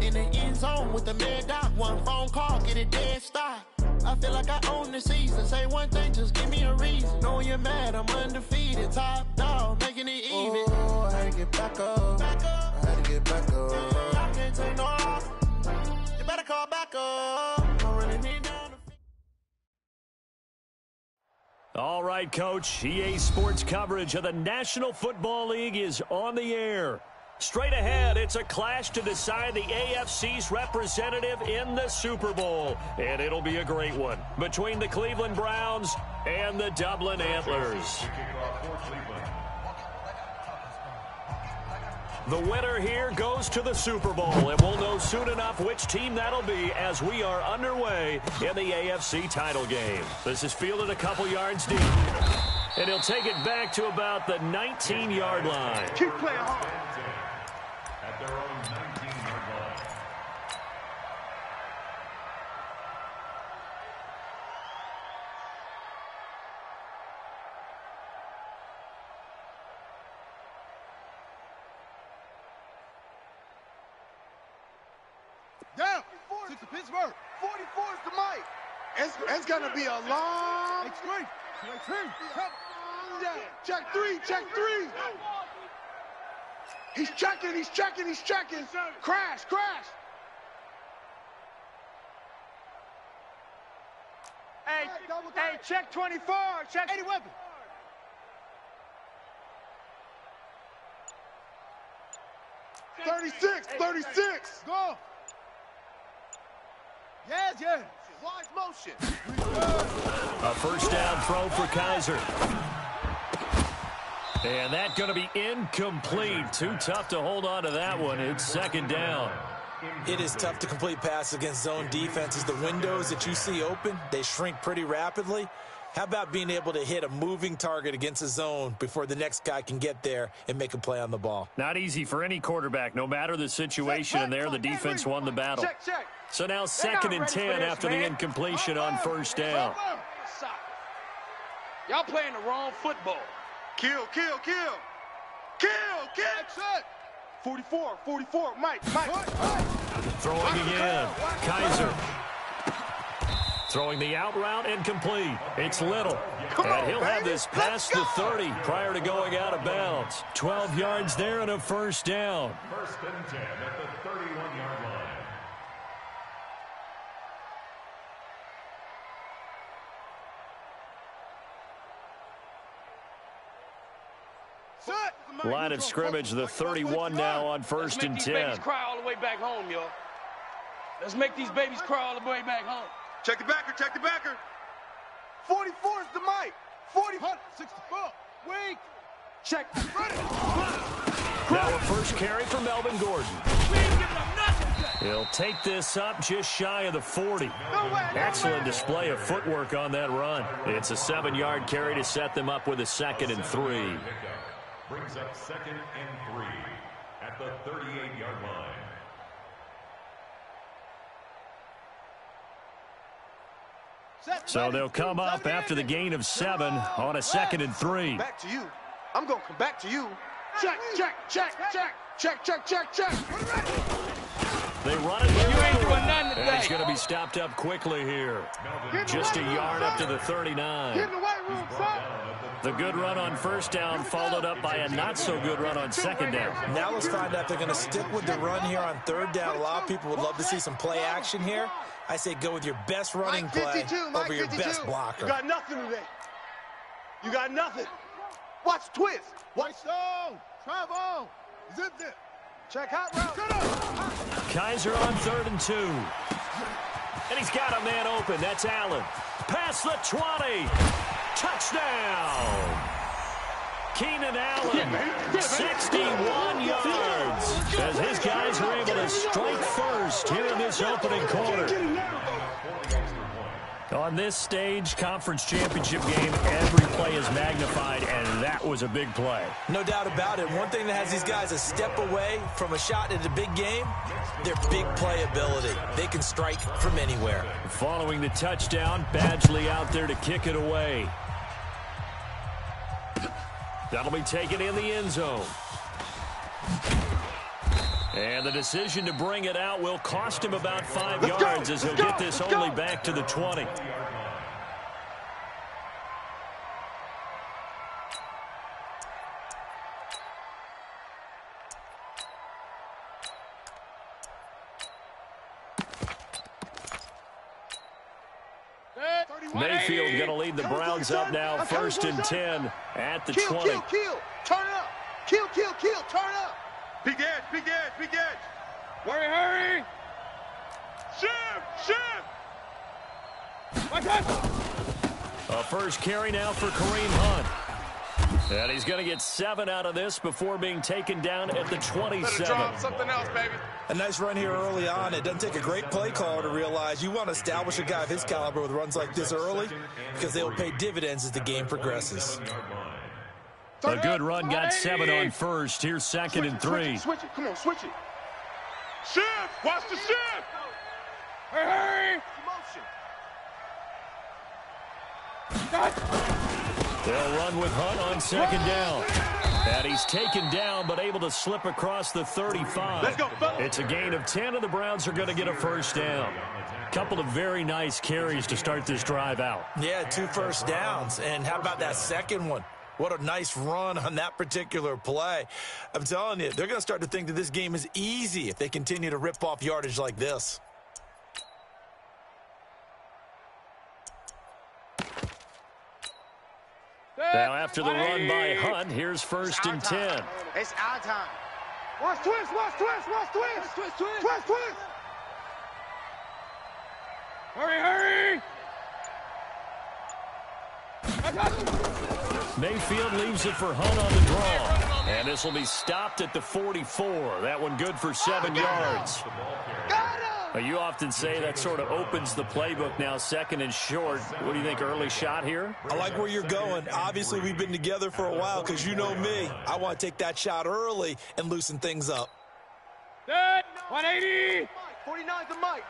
in the end zone with the mad dot. One phone call, get it dead stop. I feel like I own the season. Say one thing, just give me a reason. Knowing you're mad, I'm undefeated. Top dog, making it even. Oh, I had to get back up. I had to get back up. I can't take no off. You better call back up. I'm running it down. All right, Coach. EA Sports coverage of the National Football League is on the air. Straight ahead, it's a clash to decide the AFC's representative in the Super Bowl. And it'll be a great one between the Cleveland Browns and the Dublin Antlers. The winner here goes to the Super Bowl, and we'll know soon enough which team that'll be as we are underway in the AFC title game. This is fielded a couple yards deep, and he'll take it back to about the 19-yard line. Keep playing hard. At their own 19-yard line. Down. 6 to Pittsburgh. 44 is the mic. It's going to be a long. Extreme. Check three. Check three. He's checking. He's checking. He's checking. Crash. Crash. Hey, check 24. Check 80 weapon. Thirty-six. Go. Yes. Wide motion. A first down throw for Kaiser. And that's going to be incomplete. Too tough to hold on to that one. It's second down. It is tough to complete passes against zone defenses. The windows that you see open, they shrink pretty rapidly. How about being able to hit a moving target against a zone before the next guy can get there and make a play on the ball? Not easy for any quarterback, no matter the situation. And there, the defense won the battle. Check. So now 2nd and 10 after the incompletion on first down. Y'all playing the wrong football. Kill. 44. Mike. Throwing again. Kaiser. Throwing the out route incomplete. It's Little. And he'll have this past the 30 prior to going out of bounds. 12 yards there and a first down. 1st and 10 at the 31-yard line. Line of scrimmage, the 31 now on 1st and 10. Let's make these babies cry all the way back home, y'all. Let's make these babies cry all the way back home. Check the backer. 44 is the mic. 40. 64. Wait. Check. Now a first carry for Melvin Gordon. He'll take this up just shy of the 40. Excellent display of footwork on that run. It's a 7-yard carry to set them up with a 2nd and 3. Brings up 2nd and 3 at the 38-yard line. So they'll come up after the gain of 7 on a 2nd and 3. Back to you. I'm going to come back to you. Check. They run it. You ain't doing nothing And today. it's going to be stopped up quickly here. Just a yard up to the 39. Get in the weight room, son. The good run on first down followed up by a not-so-good run on second down. Now let's find out if they're going to stick with the run here on 3rd down. A lot of people would love to see some play action here. I say go with your best running play over your best blocker. You got nothing today. You got nothing. Watch twist. Watch stone. Travel. Zip it. Check hot route. Kaiser on 3rd and 2. And he's got a man open. That's Allen. Past the 20. Touchdown. Keenan Allen, 61 yards, as his guys were able to strike first here in this opening quarter. On this stage, conference championship game, every play is magnified, and that was a big play. No doubt about it. One thing that has these guys a step away from a shot at a big game, their big play ability. They can strike from anywhere. Following the touchdown, Badgley out there to kick it away. That'll be taken in the end zone. And the decision to bring it out will cost him about 5 yards as he'll get this only back to the 20. Mayfield going to lead the Browns up now, 1st and 10 at the 20. Kill, turn it up. Kill, turn it up. Big edge. Hurry. Shift. A first carry now for Kareem Hunt. And he's going to get 7 out of this before being taken down at the 27. Drop something else, baby. A nice run here early on. It doesn't take a great play caller to realize you want to establish a guy of his caliber with runs like this early because they will pay dividends as the game progresses. A good run, got 7 on first. Here's 2nd and 3. Switch it. Come on, switch it. Shift. Watch the shift. Hurry. They'll run with Hunt on 2nd down. And he's taken down, but able to slip across the 35. Let's go, fellas. It's a gain of 10, and the Browns are going to get a first down. Couple of very nice carries to start this drive out. Yeah, 2 first downs. And how about that second one? What a nice run on that particular play. I'm telling you, they're going to start to think that this game is easy if they continue to rip off yardage like this. Now after the run by Hunt, here's 1st and 10. It's our time. Watch twist. Hurry. Mayfield leaves it for Hunt on the draw. And this will be stopped at the 44. That one good for 7 yards. You often say that sort of opens the playbook now, 2nd and short. What do you think, early shot here? I like where you're going. Obviously, we've been together for a while because you know me. I want to take that shot early and loosen things up. 180. 49's the mic.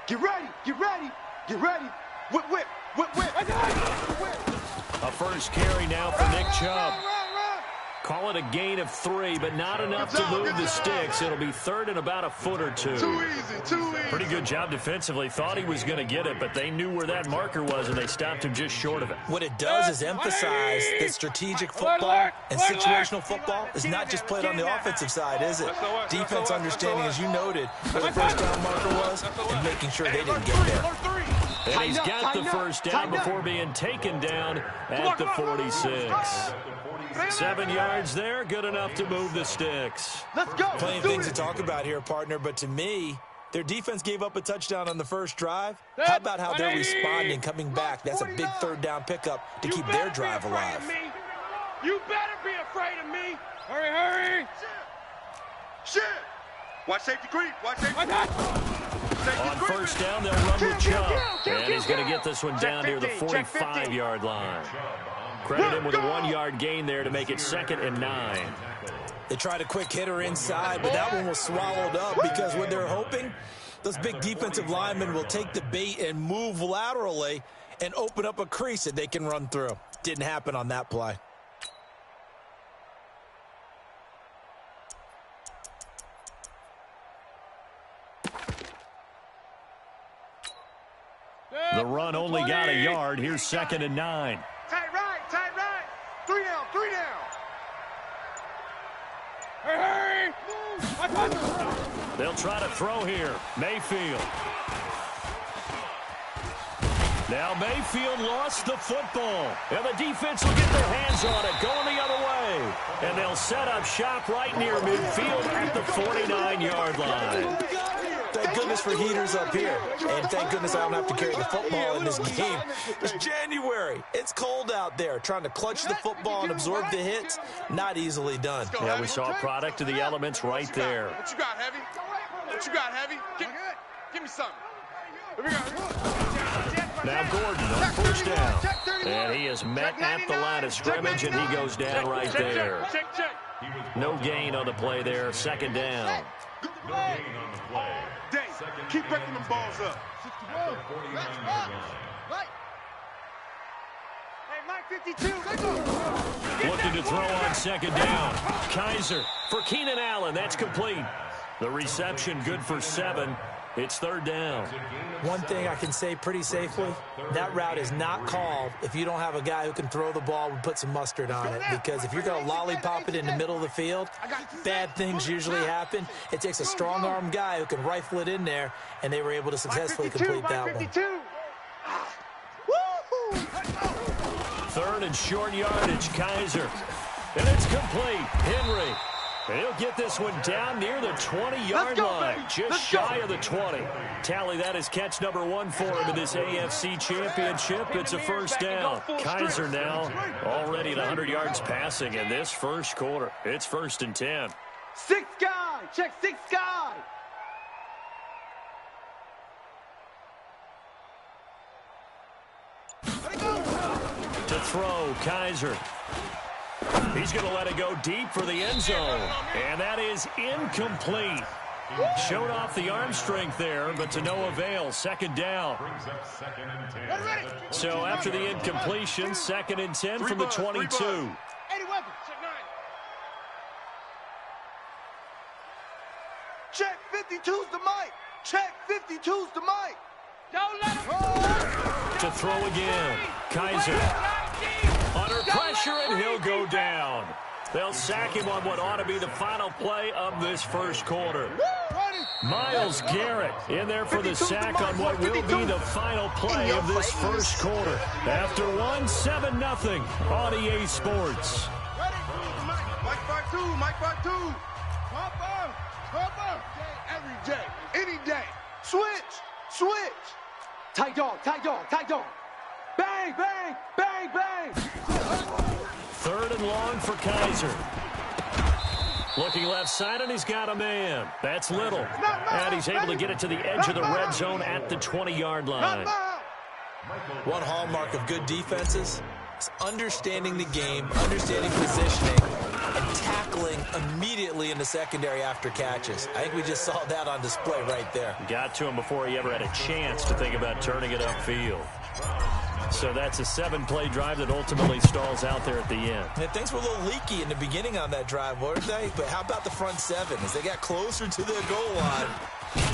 Get ready. Whip. A first carry now for Nick Chubb. Call it a gain of 3, but not enough to move the sticks. It'll be 3rd and about a foot or 2. Too easy. Pretty good job defensively. Thought he was going to get it, but they knew where that marker was, and they stopped him just short of it. What it does is emphasize that strategic football and situational football is not just played on the offensive side, is it? Defense understanding, as you noted, where the first down marker was and making sure they didn't get there. And he's got the first down before being taken down at the 46. 7 yards there, good enough to move the sticks. Let's go. Plenty of things to talk about here, partner, but to me, their defense gave up a touchdown on the first drive. How about how they're responding, coming back? That's a big 3rd down pickup to keep their drive alive. You better be afraid of me. Hurry. Shit. Watch safety creep. On first down, they'll run with Chubb. And he's going to get this one down near the 45-yard line. Credit him with a 1-yard gain there to make it 2nd and 9. They tried a quick hitter inside, but that one was swallowed up because what they're hoping, those big defensive linemen will take the bait and move laterally and open up a crease that they can run through. Didn't happen on that play. The run only got a yard. Here's 2nd and 9. Tight right. 3 down. Hurry. They'll try to throw here. Mayfield. Now Mayfield lost the football. And the defense will get their hands on it, going the other way. And they'll set up shop right near midfield at the 49-yard line. Thank goodness for heaters up here. And thank goodness I don't have to carry the football in this game. It's January. It's cold out there. Trying to clutch the football and absorb the hits, not easily done. Yeah, we saw a product of the elements right there. What you got, Heavy? Give me something. Now Gordon on first down. And he is met at the line of scrimmage, and he goes down right there. No gain on the play there. 2nd down. No gain on the play. Keep breaking them balls up. Hey, Mike 52. Looking to throw on 2nd down. Kaiser for Keenan Allen. That's complete. The reception good for 7. It's 3rd down. One thing I can say pretty safely, that route is not called if you don't have a guy who can throw the ball and put some mustard on it. Because if you're going to lollipop it in the middle of the field, bad things usually happen. It takes a strong-arm guy who can rifle it in there, and they were able to successfully complete that one. 3rd and short yardage, Kaiser. And it's complete. Henry. He'll get this one down near the 20-yard line, just shy of the 20. Tally, that is catch number 1 for him in this AFC Championship. It's a 1st down. Kaiser now already at 100 yards passing in this first quarter. It's 1st and 10. 6 guy. Check 6 guy. To throw, Kaiser. He's going to let it go deep for the end zone. And that is incomplete. Showed off the arm strength there, but to no avail. 2nd down. So after the incompletion, 2nd and 10 from the 22. Check 52's the mic. Check 52's the mic. Don't let him. To throw again. Kaiser. Under pressure, and he'll go down. They'll sack him on what ought to be the final play of this first quarter. Miles Garrett in there for the sack on what will be the final play of this first quarter. After 7-0 on EA Sports. Mike Bar 2, Mike Bar 2. Hopper. Every day, any day. Switch. Tight dog. Bang, bang, bang, bang. 3rd and long for Kaiser. Looking left side, and he's got a man. That's Little. And he's able to get it to the edge of the red zone at the 20-yard line. One hallmark of good defenses is understanding the game, understanding positioning, and tackling immediately in the secondary after catches. I think we just saw that on display right there. Got to him before he ever had a chance to think about turning it upfield. So that's a 7-play drive that ultimately stalls out there at the end. And things were a little leaky in the beginning on that drive, weren't they? But how about the front 7? As they got closer to their goal line,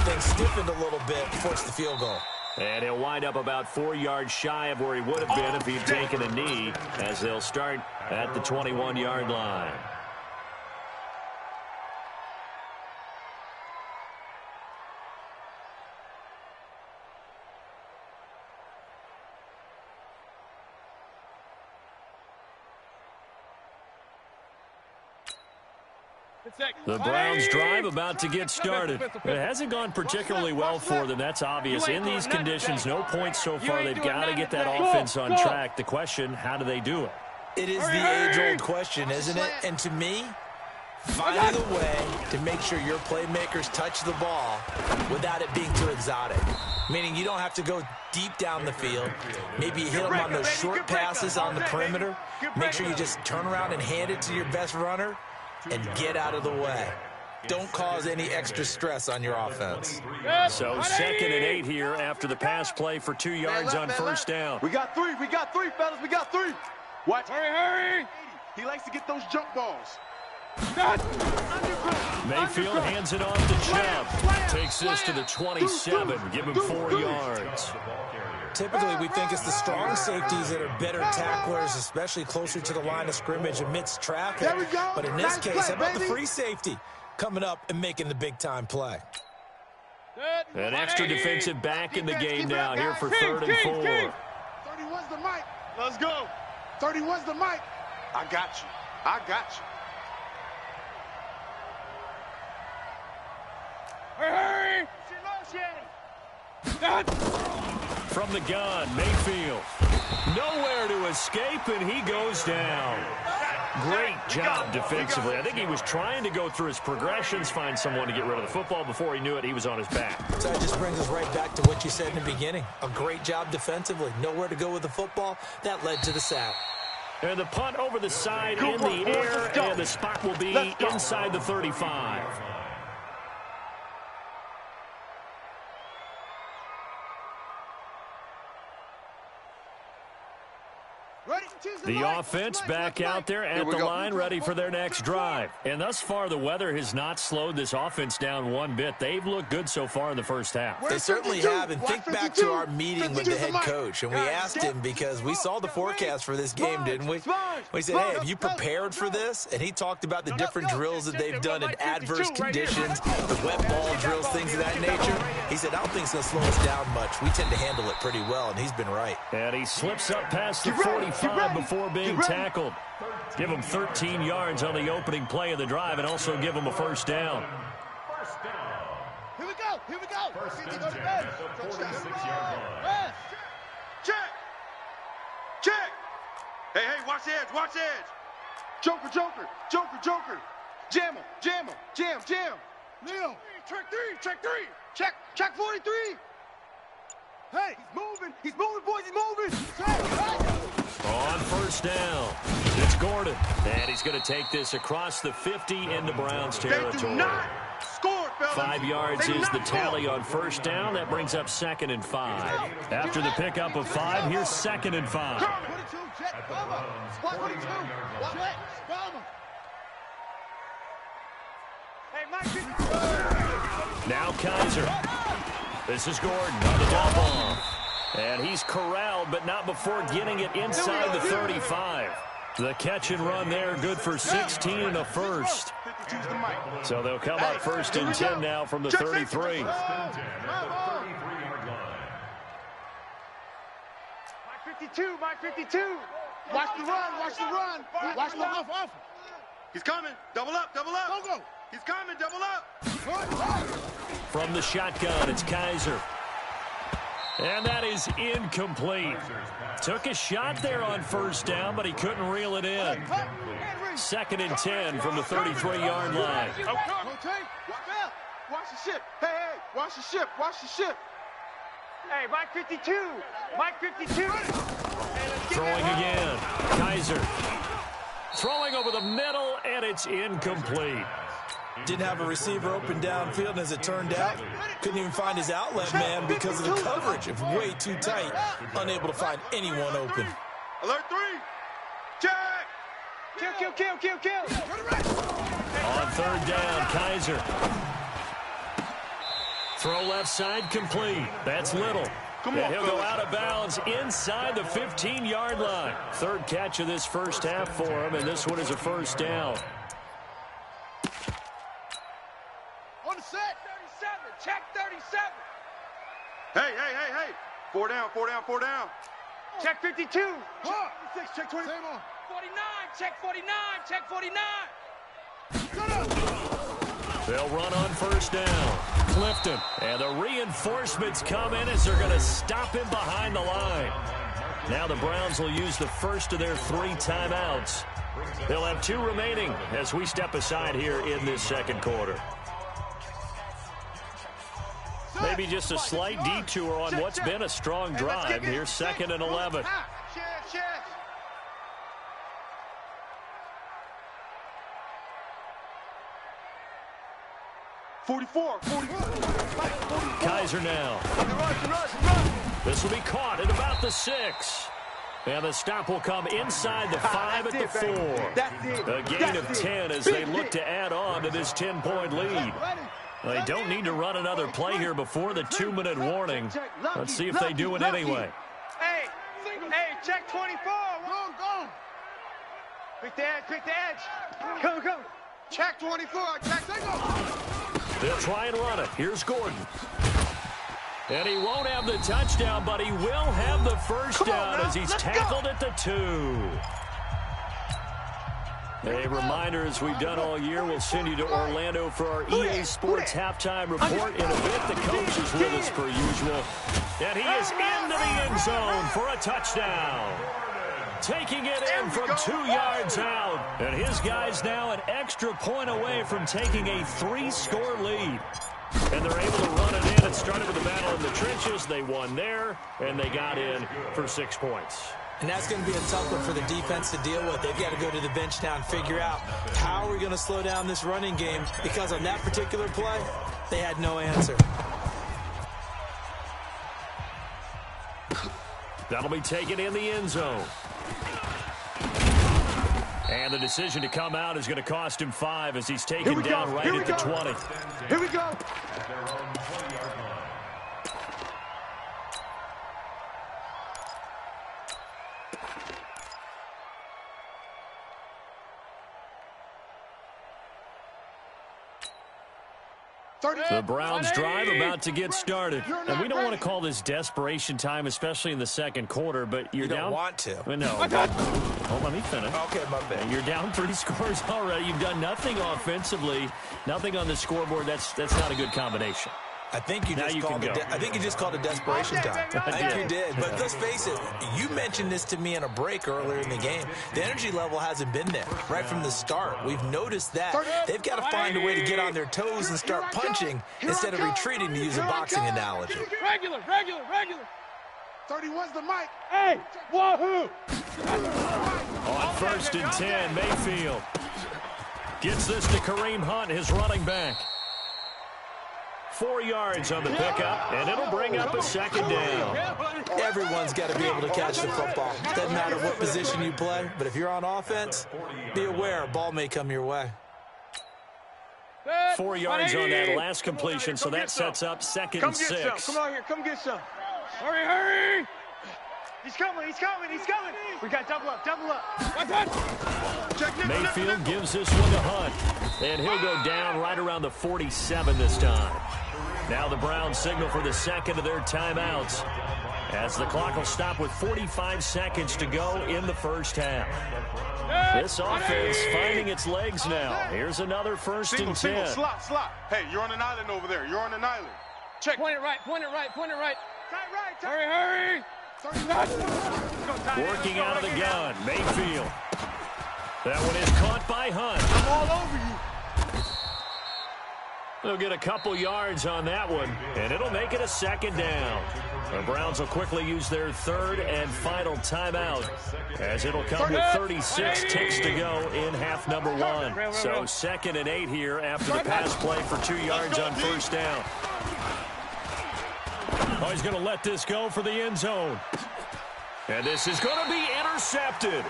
things stiffened a little bit, forced the field goal. And he'll wind up about 4 yards shy of where he would have been if he'd taken a knee, as they'll start at the 21-yard line. The Browns drive about to get started. It hasn't gone particularly well for them. That's obvious. In these conditions, no points so far. They've got to get that offense on track. The question, how do they do it? It is the age-old question, isn't it? And to me, finding a way to make sure your playmakers touch the ball without it being too exotic. Meaning you don't have to go deep down the field. Maybe you hit them on those short passes on the perimeter. Make sure you just turn around and hand it to your best runner and get out of the way. Don't cause any extra stress on your offense. So 2nd and 8 here after the pass play for 2 yards on first down. We got 3, fellas, we got 3. Watch. Hurry. He likes to get those jump balls. Mayfield hands it off to Chubb. Takes this to the 27. Give him 4 yards. Typically, we think it's the strong safeties that are better tacklers, especially closer to the line of scrimmage amidst traffic. But in this case, how about the free safety coming up and making the big-time play? An extra defensive back in the game now here for 3rd and 4. 31's the mic. Let's go. 31's the mic. I got you. Hurry! From the gun, Mayfield. Nowhere to escape, and he goes down. Great job defensively. I think he was trying to go through his progressions, find someone to get rid of the football. Before he knew it, he was on his back. So that just brings us right back to what you said in the beginning. A great job defensively. Nowhere to go with the football. That led to the sack. And the punt over the side in the air, and the spot will be inside the 35. The offense back out there at the line, ready for their next drive. And thus far, the weather has not slowed this offense down one bit. They've looked good so far in the first half. They certainly have. And think back to our meeting with the head coach. And we asked him, because we saw the forecast for this game, didn't we? We said, hey, have you prepared for this? And he talked about the different drills that they've done in adverse conditions, the wet ball drills, things of that nature. He said, I don't think it's going to slow us down much. We tend to handle it pretty well, and he's been right. And he slips up past the 45 before being tackled. Give him 13 yards on the opening play of the drive and also give him a first down. Here we go. Here we go. First and 10 at the 46-yard line. Check. Check. Hey, watch the edge. Watch the edge. Joker. Jam him. Jam. Neil. Check three. Check 43. Hey, he's moving, boys, he's moving. On first down, it's Gordon. And he's going to take this across the 50 into Browns territory. They do not score, fellas. 5 yards is the tally on first down. That brings up 2nd and 5. After the pickup of 5, here's 2nd and 5. 22, check, bomber. 22, check, bomber. Hey, Mike. Now Kaiser. This is Gordon on the dump off. And he's corralled, but not before getting it inside the 35. The catch and run there, good for 16 and a first. So they'll come up 1st and 10 now from the 33. Mike 52. Watch the run. Watch the off. He's coming. Double up. Go. He's coming. Double up. From the shotgun, it's Kaiser. And that is incomplete. Took a shot there on first down, but he couldn't reel it in. 2nd and 10 from the 33-yard line. Watch the ship. Hey, watch the ship. Hey, Mike 52. Throwing again. Kaiser. Throwing over the middle, and it's incomplete. Didn't have a receiver open downfield, and as it turned out, couldn't even find his outlet man because of the coverage. It's way too tight, unable to find anyone open. Alert 3. Check. Kill. On 3rd down, Kaiser. Throw left side complete. That's Little. And he'll go out of bounds inside the 15-yard line. 3rd catch of this first half for him, and this one is a first down. On the set. 37. Check 37. Hey. 4 down. Check 52. Check 20. 49. Check 49. They'll run on first down. Clifton. And the reinforcements come in as they're going to stop him behind the line. Now the Browns will use the first of their 3 timeouts. They'll have 2 remaining as we step aside here in this second quarter. Maybe just a slight detour on what's been a strong drive. Here's 2nd and 11. 44. Kaiser now. This will be caught at about the 6. And the stop will come inside the 5 at the 4. A gain of 10 as they look to add on to this 10-point lead. They don't need to run another play here before the 2-minute warning. Let's see if they do it anyway. Hey, check 24. Go. Pick the edge. Go. Check 24. They'll try and run it. Here's Gordon. And he won't have the touchdown, but he will have the first down as he's tackled at the 2. A reminder, as we've done all year, we'll send you to Orlando for our EA Sports halftime report in a bit. The coach is with us per usual. And he is into the end zone for a touchdown. Taking it in from 2 yards out. And his guys now an extra point away from taking a 3-score lead. And they're able to run it in. It started with a battle in the trenches. They won there, and they got in for 6 points. And that's going to be a tough one for the defense to deal with. They've got to go to the bench now and figure out how are we going to slow down this running game, because on that particular play, they had no answer. That'll be taken in the end zone. And the decision to come out is going to cost him 5 as he's taken down right at the 20. Here we go. At their own 20-yard line. The Browns drive about to get started. And we don't want to call this desperation time, especially in the second quarter, but you're down. You don't want to. No. Oh, let me finish. Okay, my bad. You're down 3 scores already. You've done nothing offensively, nothing on the scoreboard. That's not a good combination. I think you just called it desperation time. I think you did. But let's face it, you mentioned this to me in a break earlier in the game. The energy level hasn't been there right from the start. We've noticed that. They've got to find a way to get on their toes and start punching instead of retreating, to use a boxing analogy. Regular. 31's the mic. Hey, wahoo! On 1st and 10, Mayfield gets this to Kareem Hunt, his running back. 4 yards on the pickup, and it'll bring up a second down. Everyone's got to be able to catch the football. Doesn't matter what position you play, but if you're on offense, be aware a ball may come your way. 4 yards on that last completion, so that sets up 2nd and 6. Come on here, come get some. Hurry! He's coming. We got double up. Mayfield gives this one to Hunt, and he'll go down right around the 47 this time. Now the Browns signal for the second of their timeouts, as the clock will stop with 45 seconds to go in the first half. This offense finding its legs now. Here's another 1st and 10. Slot. Hey, you're on an island over there. You're on an island. Check. Point it right. Hurry! Working out of the gun, Mayfield. That one is caught by Hunt. I'm all over you. They'll get a couple yards on that one, and it'll make it a 2nd down. The Browns will quickly use their 3rd and final timeout, as it'll come with 36 ticks to go in half number 1. So 2nd and 8 here after the pass play for 2 yards on 1st down. Oh, he's going to let this go for the end zone. And this is going to be intercepted.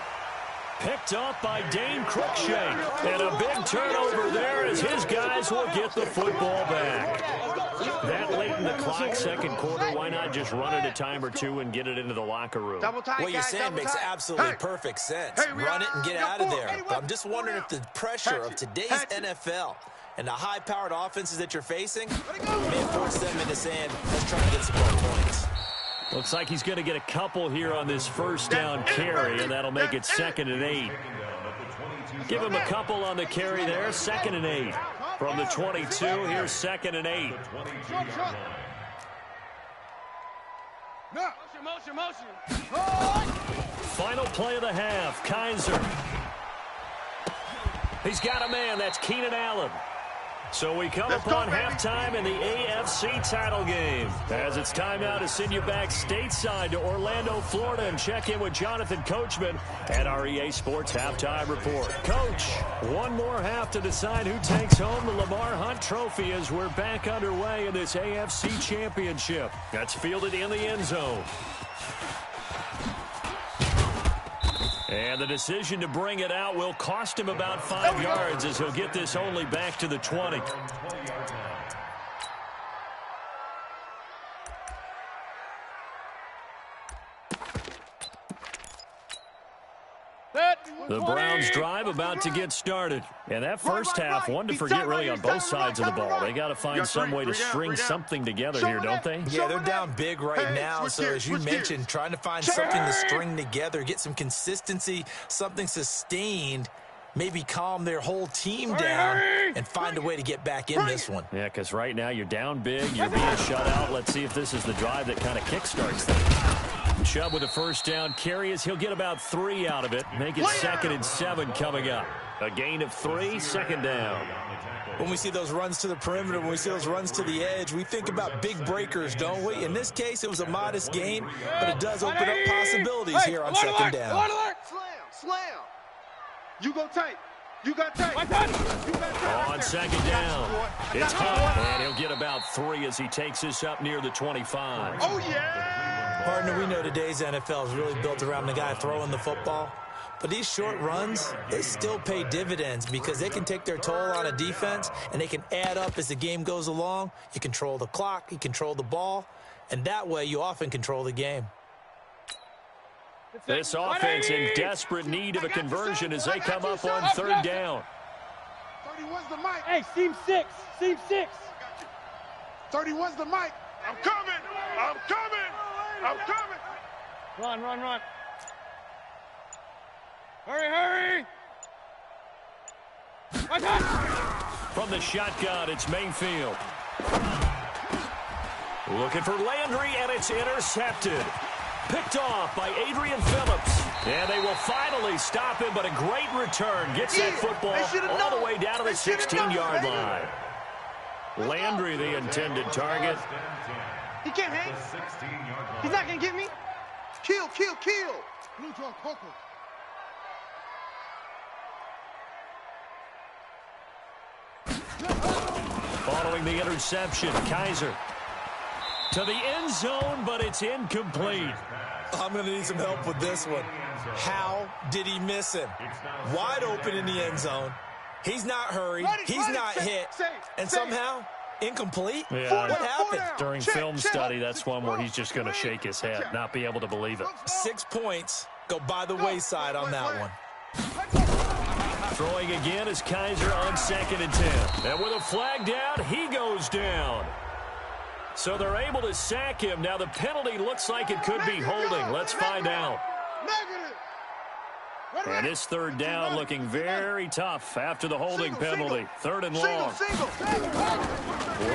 Picked up by Dane Cruikshank. And a big turnover there as his guys will get the football back. That late in the clock, second quarter, why not just run it a time or two and get it into the locker room? What you're saying makes absolutely perfect sense. Run it and get out of there. But I'm just wondering if the pressure of today's NFL and the high-powered offenses that you're facing may force them into saying, let's try to get some more points. Looks like he's going to get a couple here on this 1st down carry, and that'll make it 2nd and 8. Give him a couple on the carry there, 2nd and 8. From the 22, here's 2nd and 8. Motion. Final play of the half, Kaiser. He's got a man, that's Keenan Allen. So we come upon halftime in the AFC title game, as it's time now to send you back stateside to Orlando, Florida, and check in with Jonathan Coachman at our EA Sports Halftime Report. Coach, one more half to decide who takes home the Lamar Hunt Trophy as we're back underway in this AFC Championship. That's fielded in the end zone. And the decision to bring it out will cost him about 5 yards as he'll get this only back to the 20. The Browns drive about to get started. And that first half, one to forget really on both sides of the ball. They got to find some way to string something together here, don't they? Yeah, they're down big right now. So as you mentioned, trying to find something to string together, get some consistency, something sustained, maybe calm their whole team down and find a way to get back in this one. Yeah, because right now you're down big, you're being shut out. Let's see if this is the drive that kind of kickstarts things. Chubb with a first down carry as he'll get about 3 out of it. Make it 2nd and 7 coming up. A gain of 3, 2nd down. When we see those runs to the perimeter, when we see those runs to the edge, we think about big breakers, don't we? In this case, it was a modest gain, but it does open up possibilities here on 2nd down. Slam. You go tight. You got tight. On 2nd down, it's Hunt, and he'll get about 3 as he takes this up near the 25. Oh, yeah. Partner, we know today's NFL is really built around the guy throwing the football. But these short runs, they still pay dividends because they can take their toll on a defense, and they can add up as the game goes along. You control the clock, you control the ball, and that way you often control the game. This offense in desperate need of a conversion as they come up on third down. 31's the mic. Hey, seam 6. Seam 6. 31's the mic. I'm coming. I'm coming. I'm coming. Run, run, run. Hurry, hurry. From the shotgun, it's Mayfield. Looking for Landry, and it's intercepted. Picked off by Adrian Phillips. And they will finally stop him, but a great return. Gets that football all the way down to the 16-yard line. Landry, the intended target. He can't hang. He's not going to get me. Kill, kill, kill. Blue draw, Coco. Following the interception, Kaiser to the end zone, but it's incomplete. I'm going to need some help with this one. How did he miss him? Wide open in the end zone. He's not hurried. He's not hit. And somehow, incomplete? Yeah, what happened? During film study, that's one where he's just going to shake his head, not be able to believe it. 6 points go by the wayside on that one. Throwing again is Kaiser on 2nd and 10. And with a flag down, he goes down. So they're able to sack him. Now the penalty looks like it could be holding. Let's find out. And this third down looking very tough after the holding penalty. 3rd and long.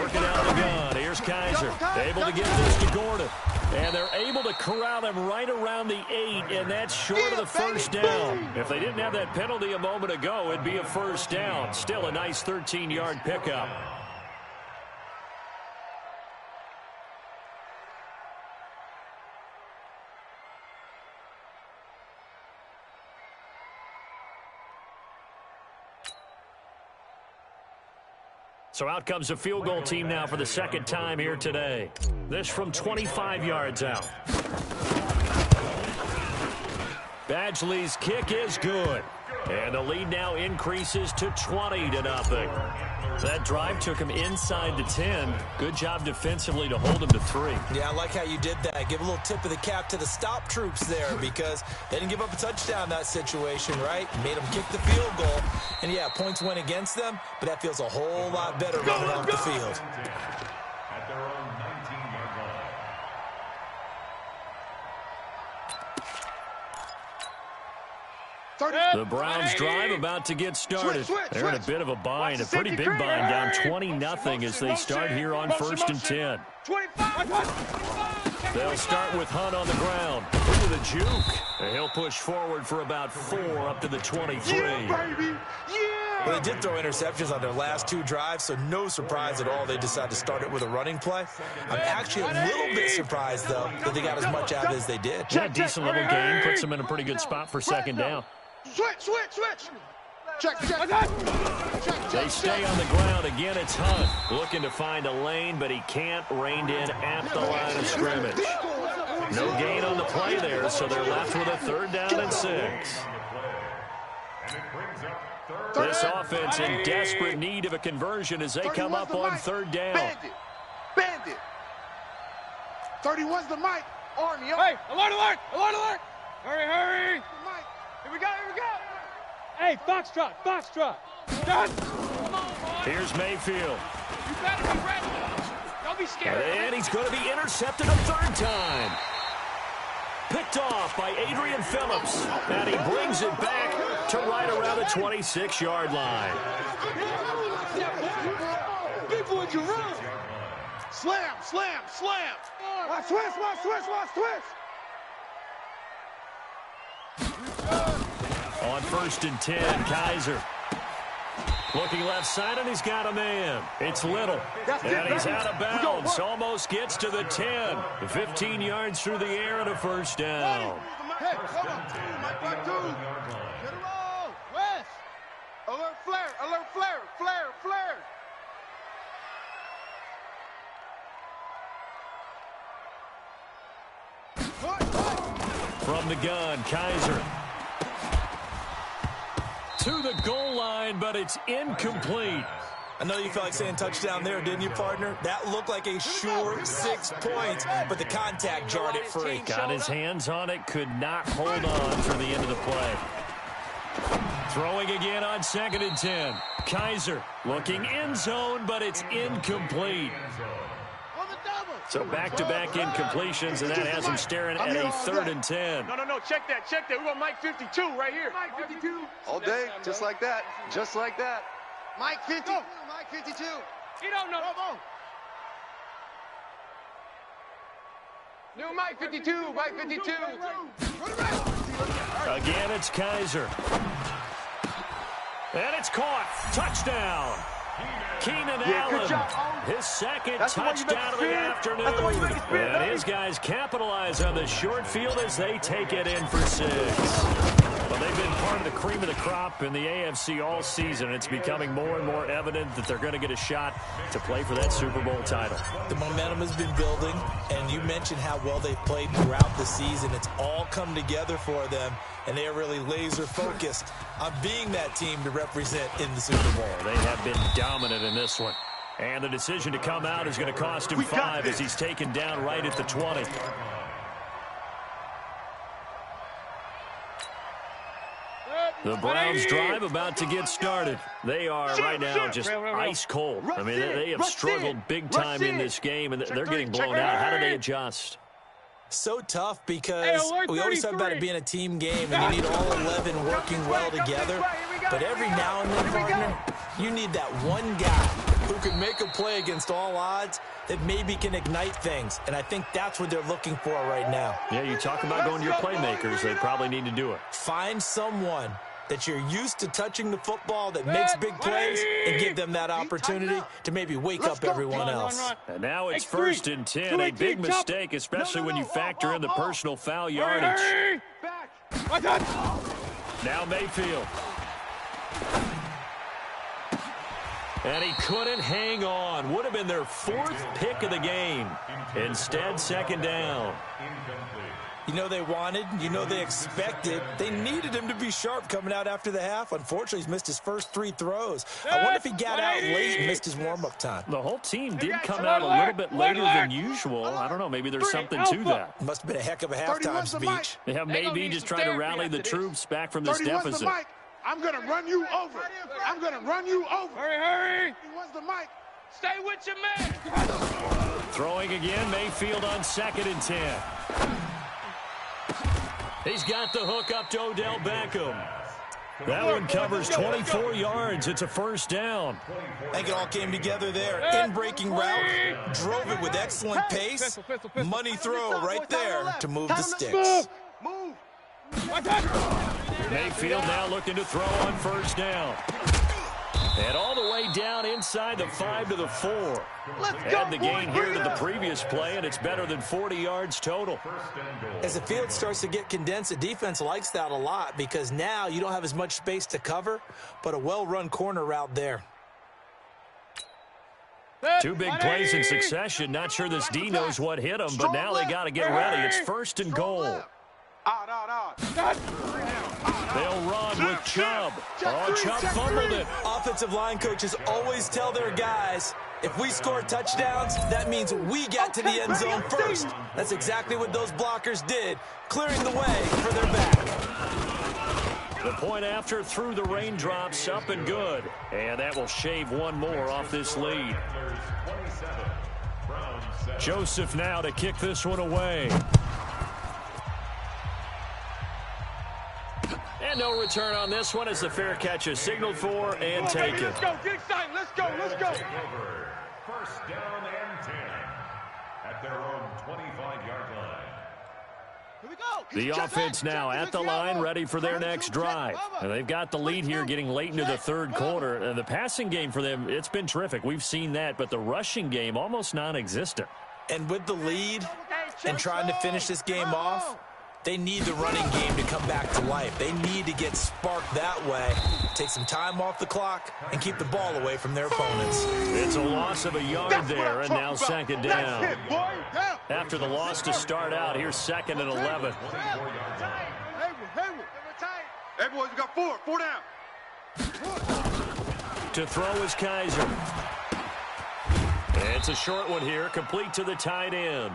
Working out the gun. Here's Kaiser. Able to get this to Gordon. And they're able to corral him right around the 8, and that's short of the first down. If they didn't have that penalty a moment ago, it'd be a first down. Still a nice 13-yard pickup. So out comes a field goal team now for the 2nd time here today. This from 25 yards out. Badgley's kick is good. And the lead now increases to 20-0. That drive took him inside the 10. Good job defensively to hold him to 3. Yeah, I like how you did that. Give a little tip of the cap to the stop troops there because they didn't give up a touchdown in that situation, right? Made them kick the field goal. And, yeah, points went against them, but that feels a whole lot better running off the field. At their own 19-yard line. The Browns drive about to get started. They're in a bit of a bind, a pretty big bind, down 20-0 as they start here on 1st and 10. They'll start with Hunt on the ground. Into the juke. And he'll push forward for about 4 up to the 23. Well, they did throw interceptions on their last 2 drives, so no surprise at all they decided to start it with a running play. I'm actually a little bit surprised, though, that they got as much out as they did. Yeah, decent little game. Puts them in a pretty good spot for 2nd down. Switch. Check. They stay on the ground. Again, it's Hunt looking to find a lane, but he can't. Reined in at the line of scrimmage. No gain on the play there, so they're left with a 3rd down and 6. This offense in desperate need of a conversion as they come up on 3rd down. Bandit. 31's the mic. Army. Hey, alert. Hurry. Here we go. Hey, Foxtrot. Done. Here's Mayfield. You better be ready. Don't be scared. And he's going to be intercepted a 3rd time. Picked off by Adrian Phillips. And he brings it back to right around the 26-yard line. People at your room. Slam. Watch twist. On 1st and 10, Kaiser. Looking left side, and he's got a man. It's Little. And he's out of bounds. Almost gets to the 10. 15 yards through the air and a 1st down. Hey, come on. Get it all. West. Alert flare. From the gun, Kaiser. to the goal line, but it's incomplete. I know you felt like saying touchdown there, didn't you, partner? That looked like a sure 6 points, but the contact jarred it free. Got his hands on it, could not hold on for the end of the play. Throwing again on 2nd and 10. Kaiser looking end zone, but it's incomplete. So back-to-back incompletions, and that has him staring at a 3rd and 10. No, check that. We want Mike 52 right here. Mike 52. All day, just like that. Just like that. Mike 52. Mike 52. He don't know. New Mike 52. Mike 52. Again, it's Kaiser. And it's caught. Touchdown. Keenan Allen, his second touchdown of the afternoon. And his guys capitalize on the short field as they take it in for 6. Well, they've been part of the cream of the crop in the AFC all season. It's becoming more and more evident that they're going to get a shot to play for that Super Bowl title. The momentum has been building, and you mentioned how well they've played throughout the season. It's all come together for them, and they are really laser-focused on being that team to represent in the Super Bowl. They have been dominant in this one. And the decision to come out is going to cost him 5 as he's taken down right at the 20. The Browns drive about to get started. They are right now just ice cold. I mean, they have struggled big time in this game, and they're getting blown out. How do they adjust? So tough because we always talk about it being a team game, and you need all 11 working well together. But every now and then, partner, you need that one guy who can make a play against all odds that maybe can ignite things. And I think that's what they're looking for right now. Yeah, you talk about going to your playmakers. They probably need to do it. Find someone that you're used to touching the football that makes big plays and give them that opportunity to maybe wake up everyone else. And now it's 1st and 10. A big mistake, especially when you factor in the personal foul yardage. Now Mayfield. And he couldn't hang on. Would have been their 4th pick of the game. Instead, 2nd down. You know they wanted, you know they expected. They needed him to be sharp coming out after the half. Unfortunately, he's missed his first 3 throws. I wonder if he got out late and missed his warm-up time. The whole team did come out a little bit later than usual. I don't know, maybe there's something to that. Must have been a heck of a halftime speech. Yeah, maybe just trying to rally the troops back from this deficit. I'm going to run you over. I'm going to run you over. Hurry. What's the mic? Stay with your man. Throwing again, Mayfield on 2nd and 10. He's got the hook up to Odell Beckham. That one covers 24 yards. It's a 1st down. I think it all came together there. In-breaking route, drove it with excellent pace. Money throw right there to move the sticks. Move. Mayfield now looking to throw on 1st down. And all the way down inside the 5 to the 4. Add the gain here to the previous play, and it's better than 40 yards total. As the field starts to get condensed, the defense likes that a lot because now you don't have as much space to cover, but a well-run corner route there. 2 big plays in succession. Not sure this D knows what hit him, but now they got to get ready. It's 1st and goal. They'll run with Chubb. Oh, Chubb fumbled it. Offensive line coaches always tell their guys, if we score touchdowns, that means we get to the end zone first. That's exactly what those blockers did, clearing the way for their back. The point after through the raindrops, up and good. And that will shave 1 more off this lead. Joseph now to kick this one away. And no return on this one as the fair catch is signaled for and taken. Let's go. Get excited. Let's go. 1st down and 10 at their own 25-yard line. Here we go. The offense now at the line, ready for their next drive. And they've got the lead here getting late into the 3rd quarter. And the passing game for them, it's been terrific. We've seen that, but the rushing game almost non-existent. And with the lead and trying to finish this game off, they need the running game to come back to life. They need to get sparked that way, take some time off the clock, and keep the ball away from their opponents. It's a loss of a yard there, and now 2nd down. After the loss to start out, here's 2nd and 11. Hey, boys, we got 4. 4 down. To throw is Kaiser. It's a short one here, complete to the tight end.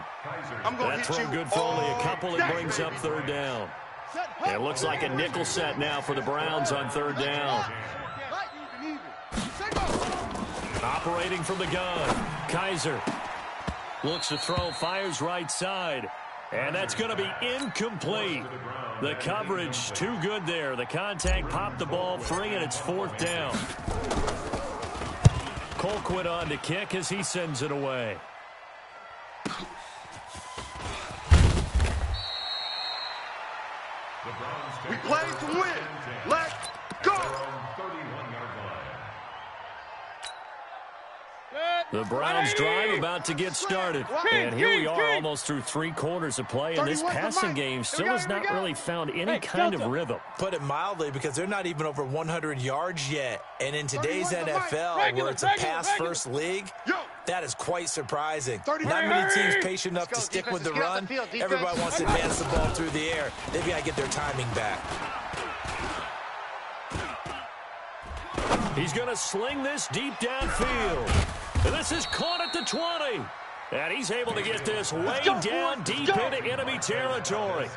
That throw good for only a couple. It brings up third down. It looks like a nickel set now for the Browns on third down. Operating from the gun, Kaiser looks to throw, fires right side, and that's going to be incomplete. The coverage too good there. The contact popped the ball free, and it's fourth down. Colquitt on to kick as he sends it away. We play to win. Let's go. The Browns drive about to get started. And here we are almost through 3 quarters of play, and this passing game still has not really found any kind of rhythm. Put it mildly, because they're not even over 100 yards yet. And in today's NFL, where it's a pass-first league, that is quite surprising. Not many teams patient enough to stick with the run. Everybody wants to advance the ball through the air. They've got to get their timing back. He's going to sling this deep downfield. And this is caught at the 20. And he's able to get this way down deep into enemy territory.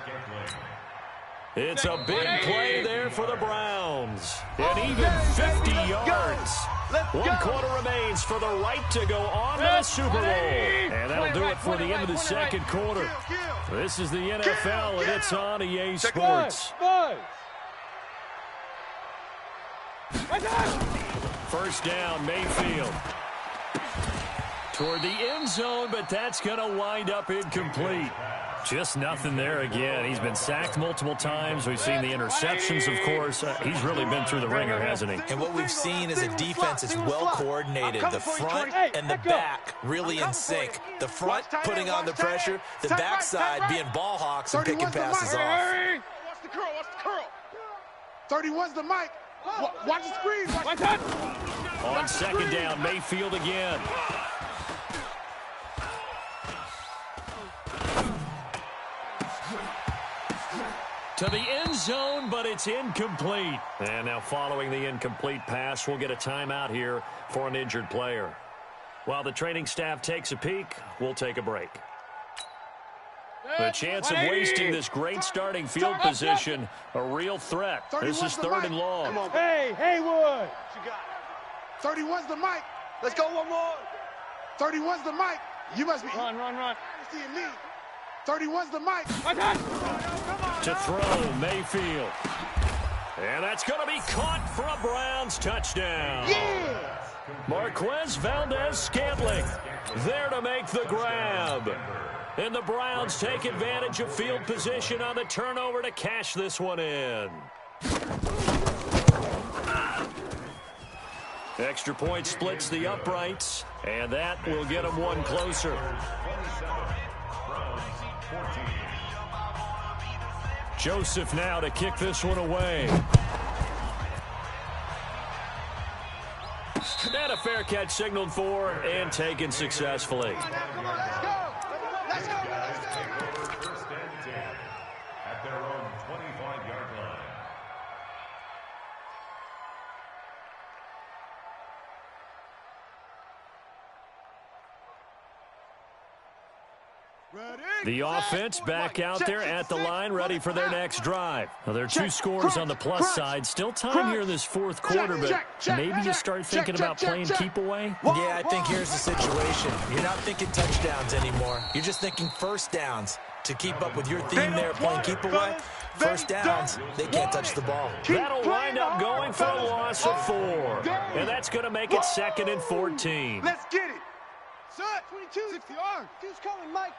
It's a big play there for the Browns. And even 50 yards. 1 quarter remains for the right to go on to the Super Bowl. And that'll do it for the end of the second quarter. This is the NFL, and it's on EA Sports. First down, Mayfield. Toward the end zone, but that's going to wind up incomplete. Just nothing there again. He's been sacked multiple times. We've seen the interceptions, of course. He's really been through the ringer, hasn't he? And what we've seen is a defense that's well coordinated. The front and the back really in sync. The front putting on the pressure, the backside being ball hawks and picking passes off. Watch the curl, watch the curl. 31's the mic. Watch the screen. On second down, Mayfield again. To the end zone, but it's incomplete. And now following the incomplete pass, we'll get a timeout here for an injured player. While the training staff takes a peek, we'll take a break. The chance of wasting this great starting field position, a real threat. This is third and long. Hey, Haywood. You got it. 31's the mic. Let's go one more. 31's the mic. You must be. Run. Seeing me. 31's the mic. To throw, Mayfield. And that's going to be caught for a Browns touchdown. Yeah! Marquez Valdez-Scantling there to make the grab. And the Browns take advantage of field position on the turnover to cash this one in. Extra point splits the uprights, and that will get them one closer. Joseph now to kick this one away. And a fair catch signaled for and taken successfully. Come on, let's go. Let's go. First and 10 at their own 25-yard line. The offense back out there at the line, ready for their next drive. Now, there are 2 scores on the plus side. Still time here in this fourth quarter, but maybe you start thinking about playing keep away? Yeah, I think here's the situation. You're not thinking touchdowns anymore. You're just thinking first downs. To keep up with your theme there, playing keep away, first downs, they can't touch the ball. That'll wind up going for a loss of 4. And that's going to make it 2nd and 14. Let's get it. Shot. 22. 60 yards. Who's coming, Mike?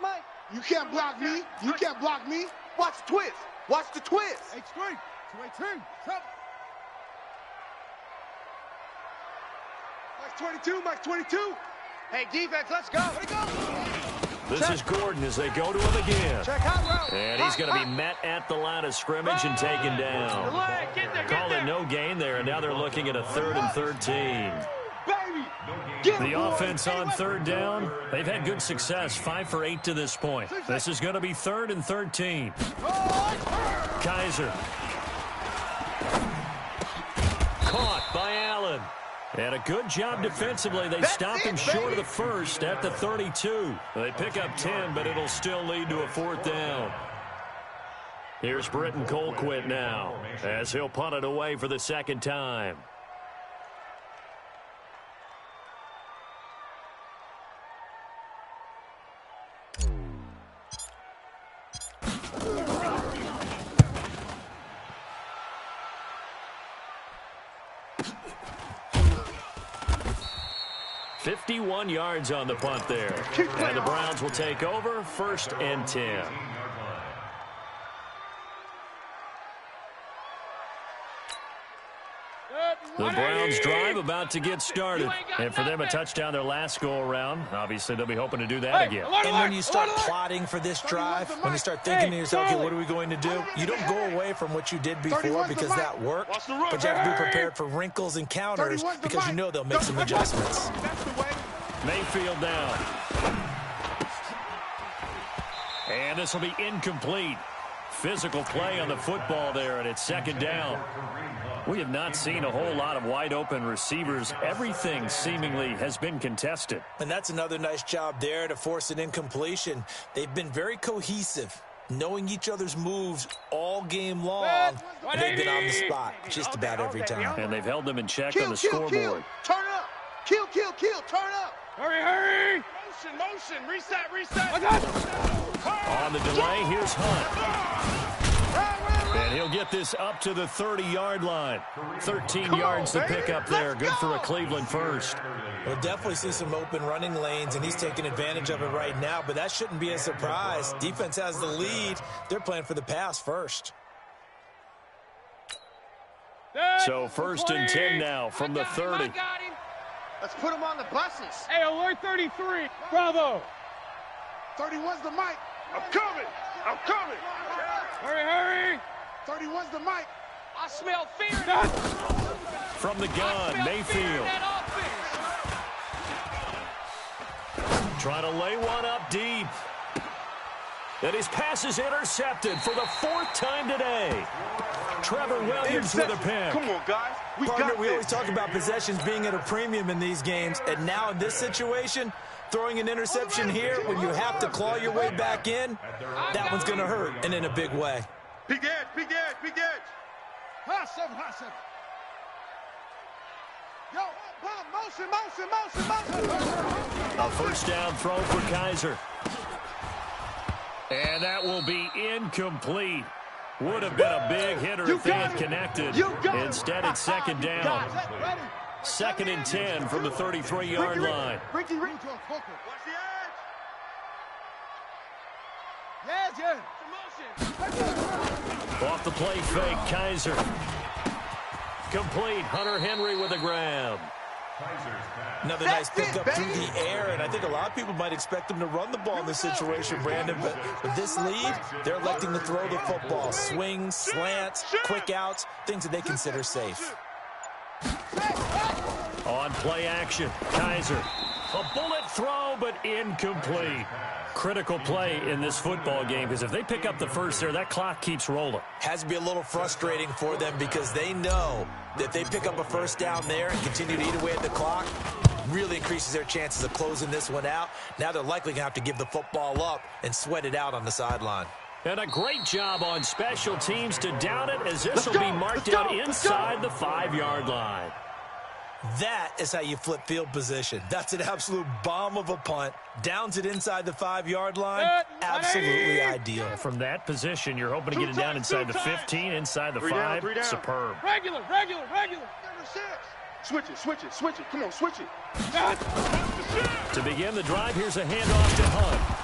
You can't block me. You can't block me. Watch the twist. Watch the twist. H3. 218. Mike's 22. Mike's 22. Hey, defense, let's go. Let it go. This is Gordon as they go to him again. And he's going to be met at the line of scrimmage and taken down. Call it no gain there, and now they're looking at a 3rd and 13. The offense on third down, they've had good success, 5 for 8 to this point. This is going to be 3rd and 13. Kaiser. Caught by Allen. And a good job defensively. They stopped him short of the first at the 32. They pick up 10, but it'll still lead to a 4th down. Here's Britton Colquitt now as he'll punt it away for the 2nd time. .51 yards on the punt there. And the Browns will take over 1st and 10. The Browns drive about to get started. And for them, a touchdown their last go-around. Obviously, they'll be hoping to do that again. And when you start plotting for this drive, when you start thinking to yourself, okay, what are we going to do? You don't go away from what you did before because that worked. But you have to be prepared for wrinkles and counters because you know they'll make some adjustments. Mayfield down. And this will be incomplete. Physical play on the football there, and it's 2nd down. We have not seen a whole lot of wide-open receivers. Everything seemingly has been contested. And that's another nice job there to force an incompletion. They've been very cohesive, knowing each other's moves all game long. And they've been on the spot just about every time. And they've held them in check on the scoreboard. Turn up. Kill. Turn up. Hurry. Motion. Reset. On the delay, here's Hunt. And he'll get this up to the 30-yard line. 13 yards to pick up there. Good for a Cleveland first. We'll definitely see some open running lanes, and he's taking advantage of it right now, but that shouldn't be a surprise. Defense has the lead. They're playing for the pass first. So 1st and 10 now from the 30. Let's put him on the buses. Hey, alert 33. Bravo. 31's the mic. I'm coming. Hurry. 31's the mic. I smell fear. From the gun, Mayfield. Trying to lay one up deep. And his pass is intercepted for the 4th time today. Trevor Williams with a pick. Come on, guys. We always talk about possessions being at a premium in these games, and now in this situation, throwing an interception here when you have to claw your way back in, that one's going to hurt, and in a big way. Big edge. Hot seven. Yo, motion. A 1st down throw for Kaiser. And that will be incomplete. Would have been a big hitter if they had connected. Instead, it's 2nd down. 2nd and 10 from the 33-yard line. Watch the edge. Off the play fake, Kaiser. Complete. Hunter Henry with a grab. Another nice pickup through the air, and I think a lot of people might expect them to run the ball in this situation, Brandon, but with this lead, they're electing to throw the football. Swings, slants, quick outs, things that they consider safe. On play action, Kaiser. A bullet throw, but incomplete. Critical play in this football game, because if they pick up the first there, that clock keeps rolling. Has to be a little frustrating for them because they know that if they pick up a 1st down there and continue to eat away at the clock, really increases their chances of closing this one out. Now they're likely going to have to give the football up and sweat it out on the sideline. And a great job on special teams to down it, as this will be marked out inside the 5-yard line. That is how you flip field position. That's an absolute bomb of a punt. Downs it inside the 5-yard line. Absolutely ideal. From that position, you're hoping to get it down inside the 15, inside the 5. Superb. Regular. Switch it. Come on, switch it. To begin the drive, here's a handoff to Hunt.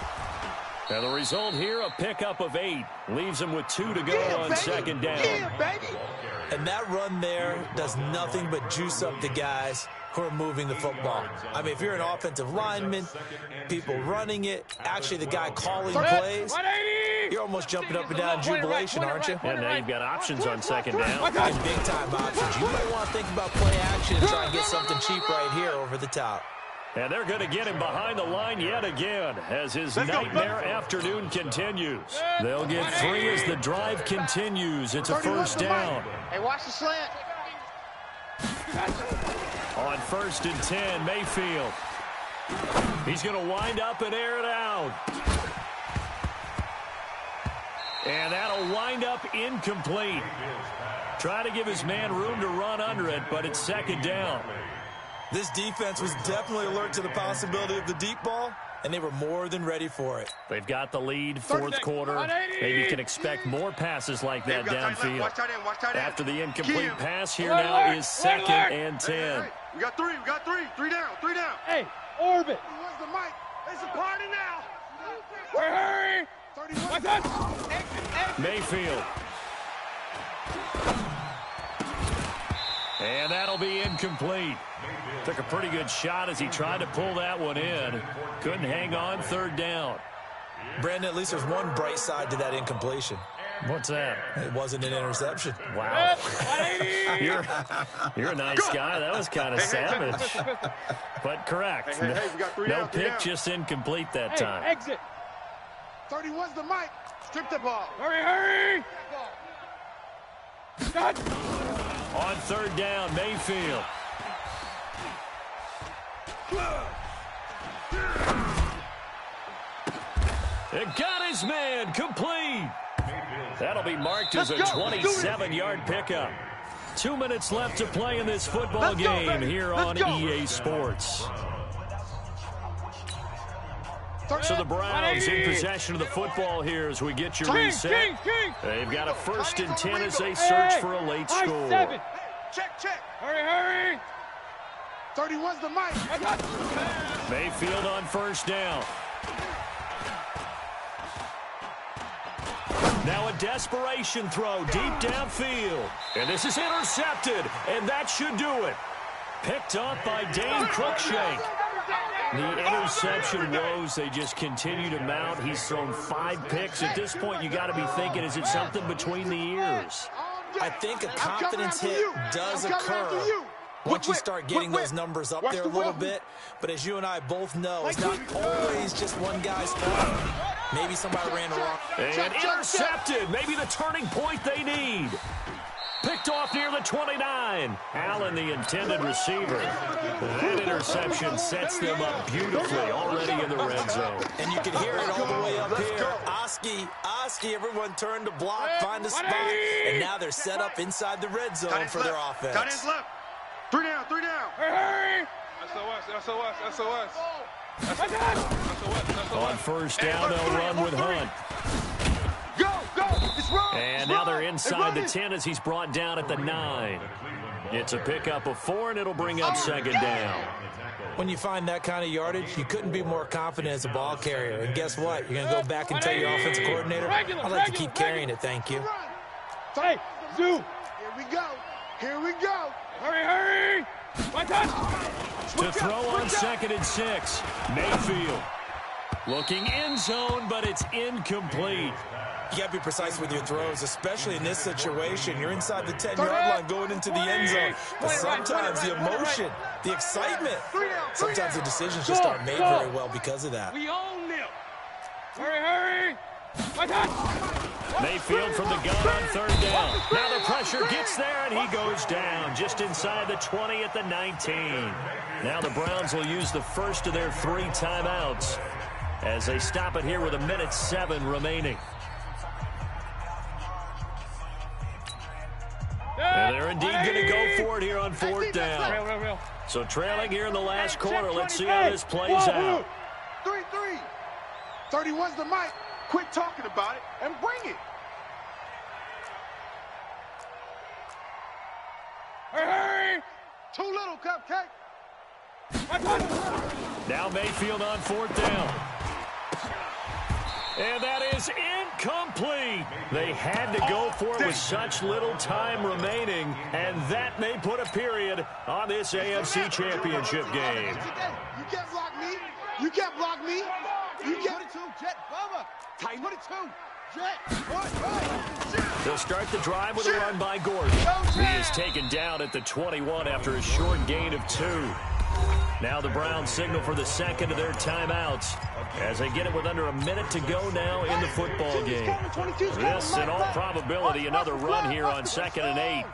And the result here, a pickup of 8. Leaves him with 2 to go on 2nd down. And that run there does nothing but juice up the guys who are moving the football. I mean, if you're an offensive lineman, people running it, actually the guy calling plays, you're almost jumping up and down in jubilation, aren't you? And now you've got options on 2nd down. And big-time options. You might want to think about play action and try and get something cheap right here over the top. And they're going to get him behind the line yet again as his nightmare afternoon continues. They'll get 3 as the drive continues. It's a 1st down. Hey, watch the slant. On 1st and 10, Mayfield. He's going to wind up and air it out. And that'll wind up incomplete. Try to give his man room to run under it, but it's 2nd down. This defense was definitely alert to the possibility of the deep ball, and they were more than ready for it. They've got the lead, 4th quarter. Maybe you can expect more passes like that downfield. After the incomplete pass, here now is 2nd and 10. Hey, we got three. Three down. Hey, orbit. Where's the mic? It's a party now. Hurry. Mayfield. And that'll be incomplete. Took a pretty good shot as he tried to pull that one in. Couldn't hang on, 3rd down. Brandon, at least there's one bright side to that incompletion. What's that? It wasn't an interception. Wow. You're a nice guy. That was kind of savage. But correct. Hey, we got 3 down. No pick, just incomplete that time. Exit. 31's the mic. Strip the ball. Hurry. Stop. On 3rd down, Mayfield. It got his man complete. That'll be marked as a 27-yard pickup. 2 minutes left to play in this football game here on EA Sports. So the Browns in possession of the football here as we get your reset. They've got a 1st and 10 as they search for a late score. Check. Hurry. 31's the mic. Mayfield on 1st down. Now a desperation throw deep downfield. And this is intercepted, and that should do it. Picked up by Dane Cruikshank. The interception woes, they just continue to mount. He's thrown 5 picks. At this point, you got to be thinking, is it something between the ears? I think a confidence hit does occur once you start getting those numbers up there a little bit. But as you and I both know, it's not always just one guy's fault. Maybe somebody ran wrong. And intercepted. Maybe the turning point they need. Picked off near the 29. Allen, the intended receiver. That interception sets them up beautifully already in the red zone. And you can hear it all the way up here. Oski, everyone turned to block, find a spot. And now they're set up inside the red zone for their offense. Cut his left. 3 down. Hurry. SOS. On 1st down, they'll run with Hunt. Go. It's wrong. And now they're inside the 10 as he's brought down at the 9. It's a pickup of 4, and it'll bring up 2nd down. When you find that kind of yardage, you couldn't be more confident as a ball carrier. And guess what? You're going to go back and tell your offensive coordinator, I'd like to keep carrying it, thank you. Hey, zoom. Here we go. Hurry. To throw on 2nd and 6. Mayfield. Looking end zone, but it's incomplete. You got to be precise with your throws, especially in this situation. You're inside the 10-yard line going into the end zone. But sometimes the emotion, the excitement, sometimes the decisions just aren't made very well because of that. We own them. Hurry. Mayfield from the gun on 3rd down. Now the pressure gets there, and he goes down just inside the 20 at the 19. Now the Browns will use the first of their 3 timeouts as they stop it here with 1:07 remaining. And they're indeed going to go for it here on 4th down. So trailing here in the last quarter. Let's see how this plays out. 3. 31's the mic. Quit talking about it and bring it. Hurry. Too little, Cupcake. Now Mayfield on 4th down. And that is incomplete. They had to go for it with such little time remaining, and that may put a period on this AFC Championship game. You can't block me. You can't block me. You can't. 22, Jet, Bubba. Tight 22, Jet. They'll start the drive with a run by Gordon. He is taken down at the 21 after a short gain of 2. Now the Browns signal for the second of their timeouts as they get it with under a minute to go now in the football game. This, in all probability, another run here on 2nd and 8.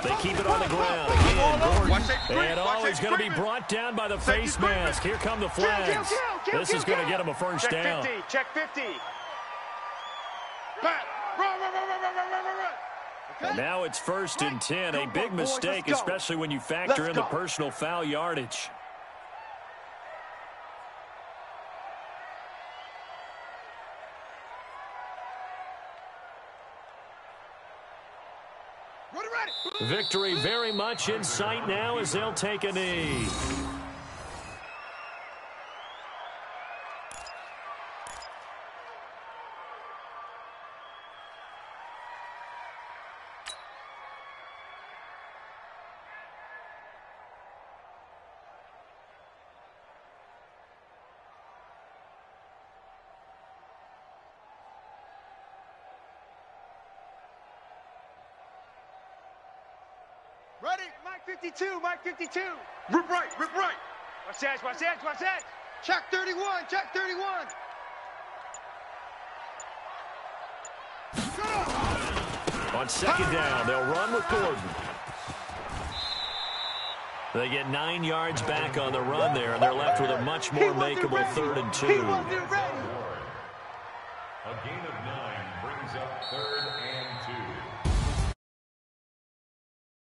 They keep it on the ground. Again, Gordon. And he's going to be brought down by the face mask. Here come the flags. This is going to get him a first down. Check 50. And now it's 1st and 10. A big mistake, especially when you factor in the personal foul yardage. Victory very much in sight now as they'll take a knee. Ready? Mike 52, Mike 52. Rip right, rip right. Watch that, watch that, watch that. Check 31, check 31. On 2nd down, they'll run with Gordon. They get 9 yards back on the run there, and they're left with a much more makeable 3rd and 2. A gain of 9 brings up 3rd and 2.